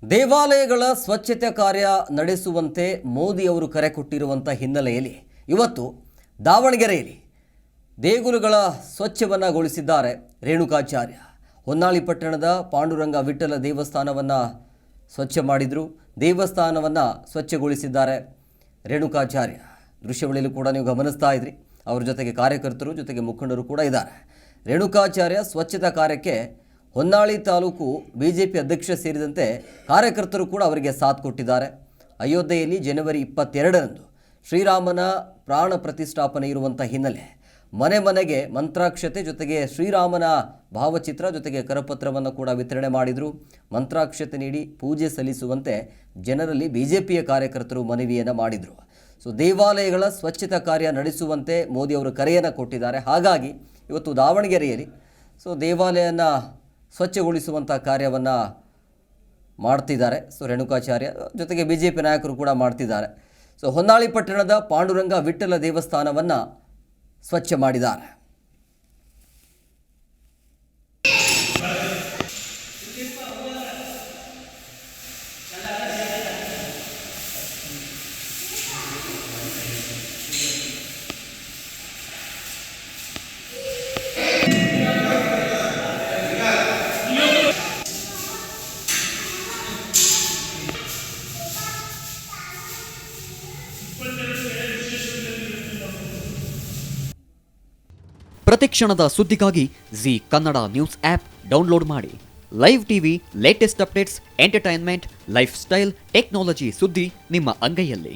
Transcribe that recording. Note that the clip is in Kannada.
ದೇವಾಲಯಗಳ ಸ್ವಚ್ಛತೆ ಕಾರ್ಯ ನಡೆಸುವಂತೆ ಮೋದಿ ಅವರು ಕರೆ ಕೊಟ್ಟಿರುವಂಥ ಹಿನ್ನೆಲೆಯಲ್ಲಿ ಇವತ್ತು ದಾವಣಗೆರೆಯಲ್ಲಿ ದೇಗುಲಗಳ ಸ್ವಚ್ಛವನ್ನಗೊಳಿಸಿದ್ದಾರೆ ರೇಣುಕಾಚಾರ್ಯ. ಹೊನ್ನಾಳಿ ಪಟ್ಟಣದ ಪಾಂಡುರಂಗ ವಿಠ್ಠಲ ದೇವಸ್ಥಾನವನ್ನು ಸ್ವಚ್ಛ ಮಾಡಿದರು. ದೇವಸ್ಥಾನವನ್ನು ಸ್ವಚ್ಛಗೊಳಿಸಿದ್ದಾರೆ ರೇಣುಕಾಚಾರ್ಯ. ದೃಶ್ಯಾವಳಿಯಲ್ಲೂ ಕೂಡ ನೀವು ಗಮನಿಸ್ತಾ ಇದ್ರಿ. ಅವ್ರ ಜೊತೆಗೆ ಕಾರ್ಯಕರ್ತರು ಜೊತೆಗೆ ಮುಖಂಡರು ಕೂಡ ಇದ್ದಾರೆ. ರೇಣುಕಾಚಾರ್ಯ ಸ್ವಚ್ಛತಾ ಕಾರ್ಯಕ್ಕೆ ಹೊನ್ನಾಳಿ ತಾಲೂಕು ಬಿಜೆಪಿ ಅಧ್ಯಕ್ಷ ಸೇರಿದಂತೆ ಕಾರ್ಯಕರ್ತರು ಕೂಡ ಅವರಿಗೆ ಸಾಥ್ ಕೊಟ್ಟಿದ್ದಾರೆ. ಅಯೋಧ್ಯೆಯಲ್ಲಿ ಜನವರಿ 22ರಂದು ಶ್ರೀರಾಮನ ಪ್ರಾಣ ಪ್ರತಿಷ್ಠಾಪನೆ ಇರುವಂಥ ಹಿನ್ನೆಲೆ ಮನೆ ಮನೆಗೆ ಮಂತ್ರಾಕ್ಷತೆ ಜೊತೆಗೆ ಶ್ರೀರಾಮನ ಭಾವಚಿತ್ರ ಜೊತೆಗೆ ಕರಪತ್ರವನ್ನು ಕೂಡ ವಿತರಣೆ ಮಾಡಿದರು. ಮಂತ್ರಾಕ್ಷತೆ ನೀಡಿ ಪೂಜೆ ಸಲ್ಲಿಸುವಂತೆ ಜನರಲ್ಲಿ ಬಿಜೆಪಿಯ ಕಾರ್ಯಕರ್ತರು ಮನವಿಯನ್ನು ಮಾಡಿದರು. ಸೊ ದೇವಾಲಯಗಳ ಸ್ವಚ್ಛತಾ ಕಾರ್ಯ ನಡೆಸುವಂತೆ ಮೋದಿ ಅವರು ಕರೆಯನ್ನು ಕೊಟ್ಟಿದ್ದಾರೆ. ಹಾಗಾಗಿ ಇವತ್ತು ದಾವಣಗೆರೆಯಲ್ಲಿ ದೇವಾಲಯನ ಸ್ವಚ್ಛಗೊಳಿಸುವಂಥ ಕಾರ್ಯವನ್ನು ಮಾಡ್ತಿದ್ದಾರೆ. ರೇಣುಕಾಚಾರ್ಯ ಜೊತೆಗೆ ಬಿಜೆಪಿ ನಾಯಕರು ಕೂಡ ಮಾಡ್ತಿದ್ದಾರೆ. ಹೊನ್ನಾಳಿ ಪಟ್ಟಣದ ಪಾಂಡುರಂಗ ವಿಠ್ಠಲ ದೇವಸ್ಥಾನವನ್ನು ಸ್ವಚ್ಛ ಮಾಡಿದ್ದಾರೆ. ಪ್ರತಿಕ್ಷಣದ ಸುದ್ದಿಗಾಗಿ Zee Kannada news app download ಮಾಡಿ. Live TV, latest updates, entertainment, lifestyle, technology ಸುದ್ದಿ ನಿಮ್ಮ ಅಂಗೈಯಲ್ಲಿ.